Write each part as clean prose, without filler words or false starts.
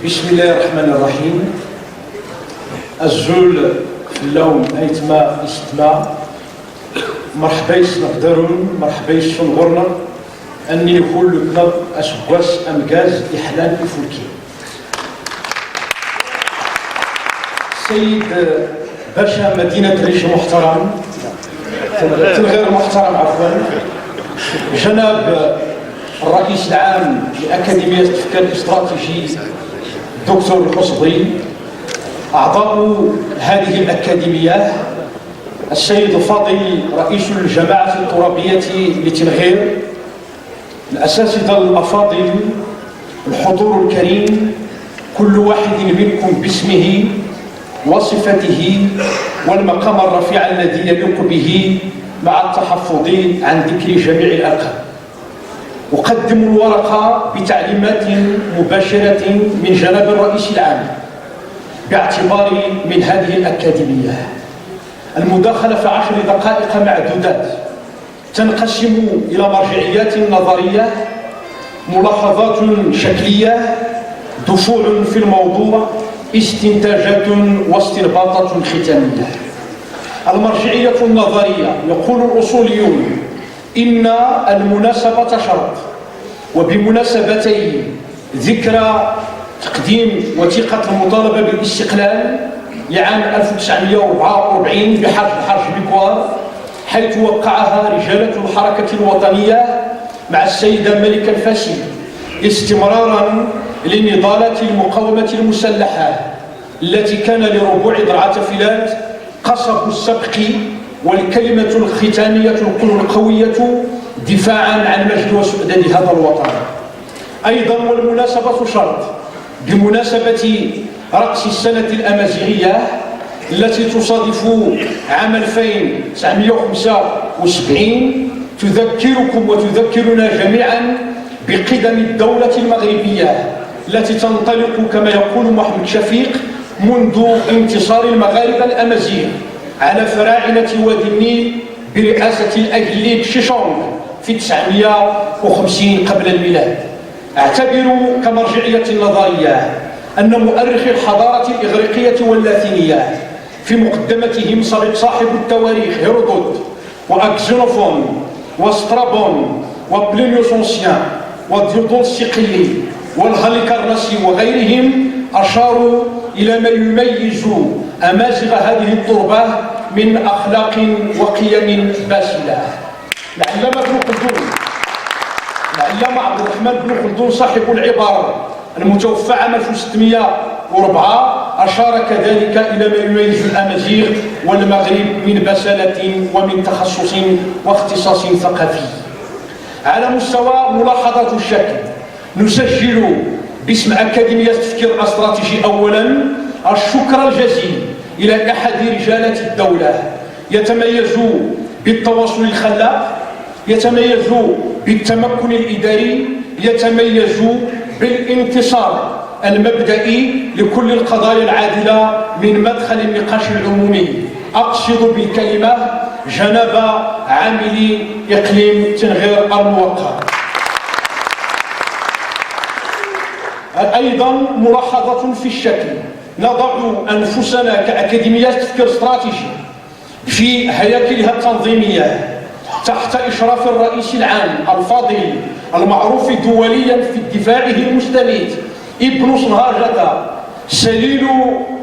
بسم الله الرحمن الرحيم. الزول في اللون ايتما استما مرحبا نقدرون مرحبا سنغرنا اني نقول لك اسكواس امكاز احلال افولكي سيد باشا مدينه ريش محترم غير محترم عفوا جناب الرئيس العام لأكاديمية التفكير الاستراتيجي دكتور الحصبري، أعضاء هذه الأكاديمية، السيد الفاضل رئيس الجماعة الترابية لتنغير، الأساتذة الأفاضل، الحضور الكريم، كل واحد منكم باسمه وصفته والمقام الرفيع الذي يليق به مع التحفظ عن ذكر جميع الألقاب. أقدم الورقة بتعليمات مباشرة من جناب الرئيس العام باعتباري من هذه الأكاديمية. المداخلة في 10 دقائق معدودات تنقسم إلى مرجعيات نظرية، ملاحظات شكلية، دفوع في الموضوع، استنتاجات واستنباطات ختامية. المرجعية النظرية: يقول الأصوليون إن المناسبة شرط، وبمناسبتي ذكرى تقديم وثيقة المطالبة بالاستقلال لعام 1944 بحرج بيكوار، حيث وقعها رجالة الحركة الوطنية مع السيدة ملكة الفاسي استمرارا لنضالات المقاومة المسلحة التي كان لربوع ضرعة فيلات قصب السبق والكلمة الختامية القوية دفاعا عن مجد وسؤدد هذا الوطن. أيضا والمناسبة شرط، بمناسبة رأس السنة الأمازيغية التي تصادف عام 1975 تذكركم وتذكرنا جميعا بقدم الدولة المغربية التي تنطلق كما يقول محمد شفيق منذ انتصار المغاربة الأمازيغ على فراعنة وادي النيل برئاسة الأجليد شيشونغ في 950 قبل الميلاد. أعتبر كمرجعية نظرية أن مؤرخي الحضارة الإغريقية واللاتينية في مقدمتهم صاحب التواريخ هيرودوت وأكسينوفون وسترابون وبلينيوس أونسيان وديودون الصقلي والهاليكارناسي وغيرهم أشاروا إلى ما يميز أمازيغ هذه التربة من أخلاق وقيم باسلة. العلامة عبد الرحمن بن خلدون صاحب العبارة المتوفى عام 1604 أشار كذلك إلى ما يميز الأمازيغ والمغرب من بسالة ومن تخصص واختصاص ثقافي. على مستوى ملاحظات الشكل، نسجل باسم أكاديمية التفكير الاستراتيجي أولا الشكر الجزيل إلى أحد رجالة الدولة، يتميز بالتواصل الخلاق، يتميز بالتمكن الإداري، يتميز بالانتصار المبدئي لكل القضايا العادلة من مدخل النقاش العمومي. أقصد بالكلمة جناب عاملي إقليم تنغير الموقر. أيضا ملاحظة في الشكل، نضع أنفسنا كأكاديميات تفكير استراتيجي في هياكلها التنظيمية تحت إشراف الرئيس العام الفاضل المعروف دوليا في ادفاعه المستميت ابن صنهاجة سليل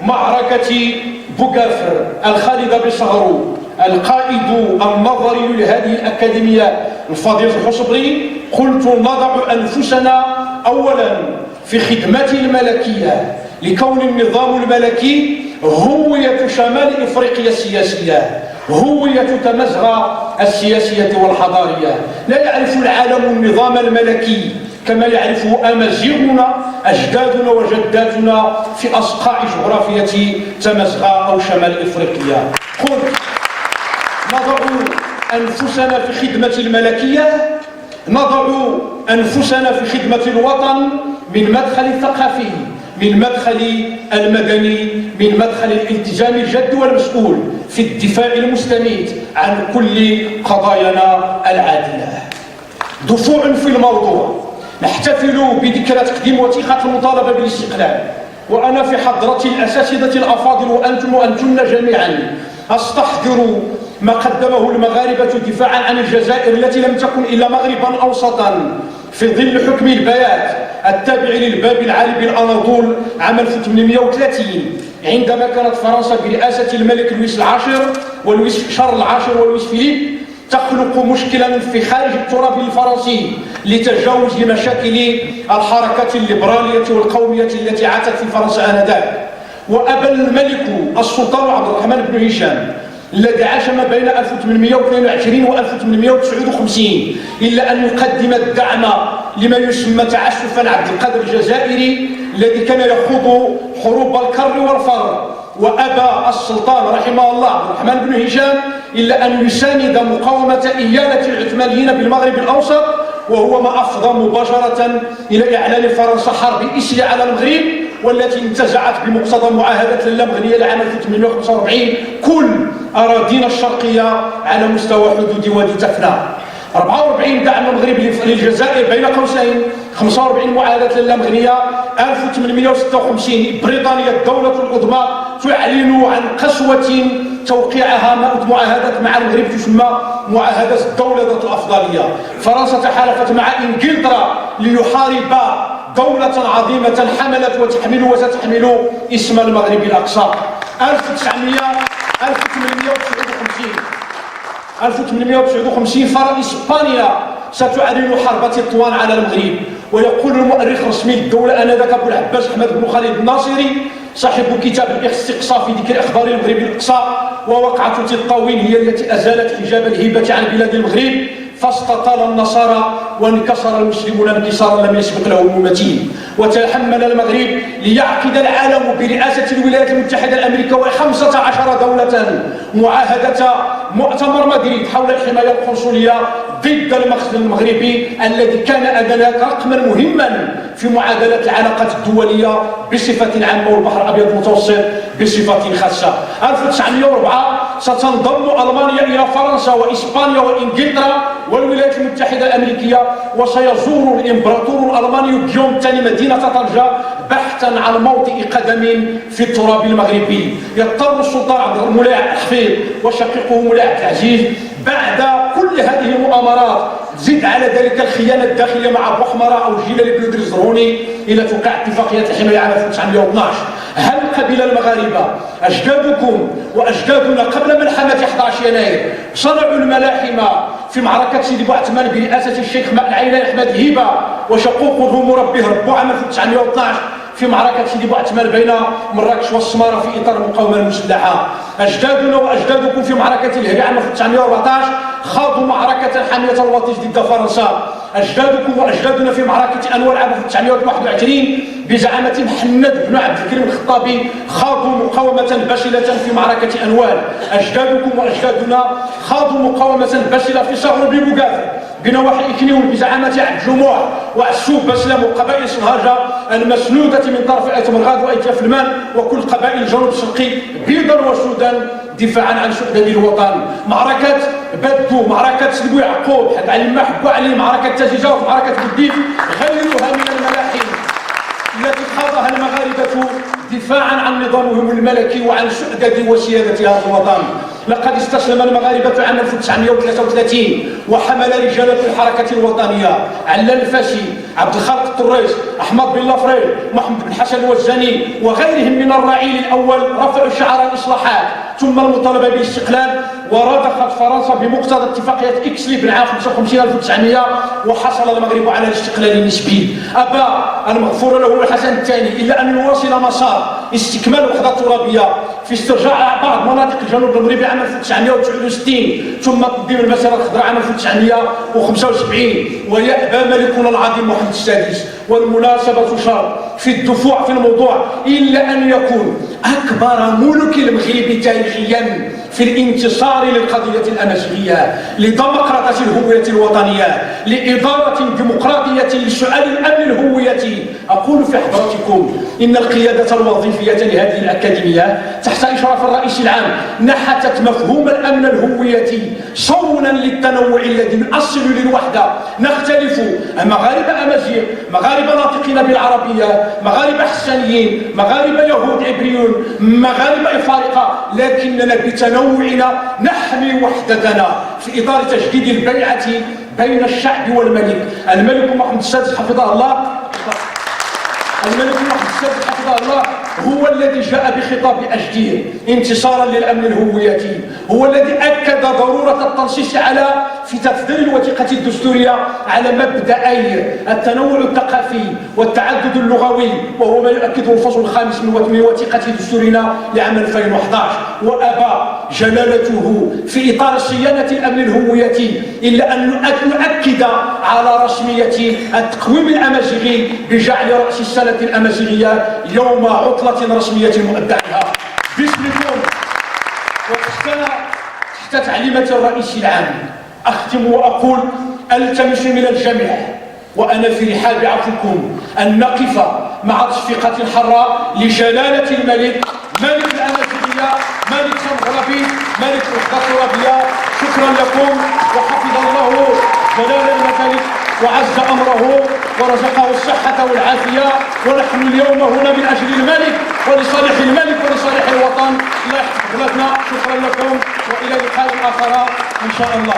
معركة بوغافر الخالد بصهرو القائد النظري لهذه الأكاديمية الفضيل الحصبري. قلت نضع أنفسنا أولا في خدمة الملكية لكون النظام الملكي هوية شمال إفريقيا السياسية، هوية تمزغ السياسية والحضارية. لا يعرف العالم النظام الملكي كما يعرفه أمازيغنا أجدادنا وجداتنا في أصقاع جغرافية تمزغ أو شمال إفريقيا. قلت نضع أنفسنا في خدمة الملكية، نضع أنفسنا في خدمة الوطن من مدخل ثقافي، من مدخل المدني، من مدخل الالتزام الجد والمسؤول في الدفاع المستميت عن كل قضايانا العادلة. دفوع في الموضوع، نحتفل بذكرى تقديم وثيقة المطالبة بالاستقلال، وأنا في حضرة الأساتذة الأفاضل وأنتم وأنتن جميعا أستحضر ما قدمه المغاربة دفاعا عن الجزائر التي لم تكن إلا مغربا أوسطا في ظل حكم البيات التابع للباب العالي بالأناضول عام 1830، عندما كانت فرنسا برئاسة الملك لويس العاشر ولويس شارل العاشر ولويس فيليب تخلق مشكلا في خارج التراب الفرنسي لتجاوز مشاكل الحركات الليبرالية والقومية التي عاتت في فرنسا آنذاك. وأبى الملك السلطان عبد الرحمن بن هشام الذي عاش ما بين 1822 و 1859 إلا أن يقدم الدعم لما يسمى تعسفا عبد القادر الجزائري الذي كان يخوض حروب الكر والفر. وأبى السلطان رحمه الله عبد الرحمن بن هشام إلا أن يساند مقاومة إيالة العثمانيين بالمغرب الأوسط، وهو ما أفضى مباشرة إلى إعلان فرنسا حرب إسري على المغرب، والتي انتزعت بمقتضى معاهدة اللامغنية لعام 1845 كل أراضينا الشرقية على مستوى حدود وادي تفنا. 44 دعم المغرب للجزائر بين قوسين، 45 معاهدة اللامغنية. 1856 بريطانيا الدولة العظمى تعلن عن قسوة توقيعها معاهدة مع المغرب تسمى معاهدة الدولة ذات الأفضلية. فرنسا تحالفت مع إنجلترا ليحارب دولة عظيمة حملت وتحمل وستحمل اسم المغرب الأقصى. 1859 إسبانيا ستعلن حرب تطوان على المغرب. ويقول المؤرخ الرسمي للدولة آنذاك أبو العباس أحمد بن خالد الناصري صاحب كتاب الاستقصاء في ذكر أخبار المغرب الأقصى: ووقعة تطاوين هي التي أزالت حجاب الهبة عن بلاد المغرب، فاستطال النصارى وانكسر المسلمون انكسارا لم يسبق له المماتين. وتحمل المغرب ليعقد العالم برئاسة الولايات المتحدة الأمريكية و15 دولة معاهدة مؤتمر مدريد حول الحماية القنصلية ضد المخزن المغربي الذي كان آنذاك رقما مهما في معادلة العلاقات الدولية بصفة عامة والبحر الأبيض المتوسط بصفة خاصة. 1904 ستنضم ألمانيا إلى فرنسا وإسبانيا وإنجلترا والولايات المتحدة الأمريكية، وسيزور الإمبراطور الألماني غيوم الثاني مدينة طنجة بحثا عن موطئ قدم في التراب المغربي. يضطر السلطان عبد الملاح الحفيظ وشقيقه مولاي عبد العزيز بعد كل هذه المؤامرات، زد على ذلك الخيانة الداخلية مع بوحمرة أو جيلالي بن الزرهوني، إلى توقيع اتفاقية الحماية عام 1912. هل قبل المغاربة أجدادكم وأجدادنا قبل ملحمة 11 يناير صنعوا الملاحم في معركة سيدي بوعثمان برئاسة الشيخ العيني أحمد هيبة وشقوقه مربيه ربو عام 1912 في معركة سيدي بوعثمان بين مراكش والسمارة في إطار المقاومة المسلحة؟ أجدادنا وأجدادكم في معركة الهري عام 1914 خاضوا معركة حامية الوطيس ضد فرنسا. أجدادكم وأجدادنا في معركة أنوار عام 1921 بزعامة محمد بن عبد الكريم الخطابي خاضوا مقاومة باسلة في معركة أنوار. أجدادكم وأجدادنا خاضوا مقاومة باسلة في صغر بوغاز بنواحي إكنيون بزعامة عبد الجموع وعسوب بسلام وقبائل صنهاجة المسنودة من طرف آية مرغاد وآية فلمان وكل قبائل الجنوب الشرقي بيضا وسودان دفاعا عن شؤدد الوطن. معركة بدو، معركة سيدي يعقوب، حق علي ما حقوا عليه، معركة تاجيجا ومعركة بديف، غيرها من الملاحم التي خاضها المغاربة دفاعا عن نظامهم الملكي وعن سؤدد وسيادة هذا الوطن. لقد استسلم المغاربة عام 1933 وحمل رجال الحركة الوطنية علان الفاشي، عبد الخالق الطريس، أحمد بن لافريل، محمد بن حسن الوزاني وغيرهم من الرعيل الأول رفعوا شعار الإصلاحات ثم المطالبة بالاستقلال. ورضخت فرنسا بمقتضى اتفاقية إكسلي بالعام 55 1900 وحصل المغرب على الاستقلال النسبي. أبى المغفور له الحسن الثاني إلا أن يواصل مسار استكمال الوحدة الترابية في استرجاع بعض مناطق الجنوب المغربي عام 1969 ثم تقديم المسيرة الخضراء عام 1975. ويأبى ملكنا العظيم محمد السادس والمناسبة شرط في الدفوع في الموضوع إلا أن يكون أكبر ملك المغرب تاريخيا في الانتصار للقضية الأمازيغية، لديمقراطية الهوية الوطنية، لإدارة ديمقراطية لسؤال الأمن الهويتي. أقول في حضرتكم إن القيادة الوظيفية لهذه الأكاديمية تحت إشراف الرئيس العام نحتت مفهوم الأمن الهويتي صونا للتنوع الذي يؤصل للوحدة. نختلف، مغاربة أمازيغ، مغاربة ناطقين بالعربية، مغاربة حسانيين، مغاربة يهود عبريون، مغاربة إفارقة، لكننا بتنوعنا نحمي وحدتنا في إطار تجديد البيعة بين الشعب والملك. الملك محمد السادس حفظه الله، الملك محمد السادس حفظه الله هو الذي جاء بخطاب أجدير انتصارا للأمن الهويتي، هو الذي أكد ضرورة التنصيص على في تصدير الوثيقة الدستورية على مبدأي التنوع الثقافي والتعدد اللغوي، وهو ما يؤكده الفصل الخامس من وثيقة دستورنا لعام 2011. وأبى جلالته في إطار صيانة الأمن الهويتي إلا أن نؤكد على رسمية التقويم الأمازيغي بجعل رأس السنة الأمازيغية يوم عطلة رسمية مؤدى عنها باسمكم تحت تعليمات الرئيس العام. أختم وأقول ألتمس من الجميع وأنا في رحاب عفوكم أن نقف مع تصفيقة حراء لجلالة الملك ملك الأمازيغية، ملك سنغربي، ملك الوحدة الترابية. شكرا لكم وحفظ الله جلال الملك وعز أمره ورزقه الصحة والعافية، ونحن اليوم هنا من أجل الملك ولصالح الملك ولصالح الوطن. الله يحفظ بلادنا. شكرا لكم وإلى لقاء آخر إن شاء الله.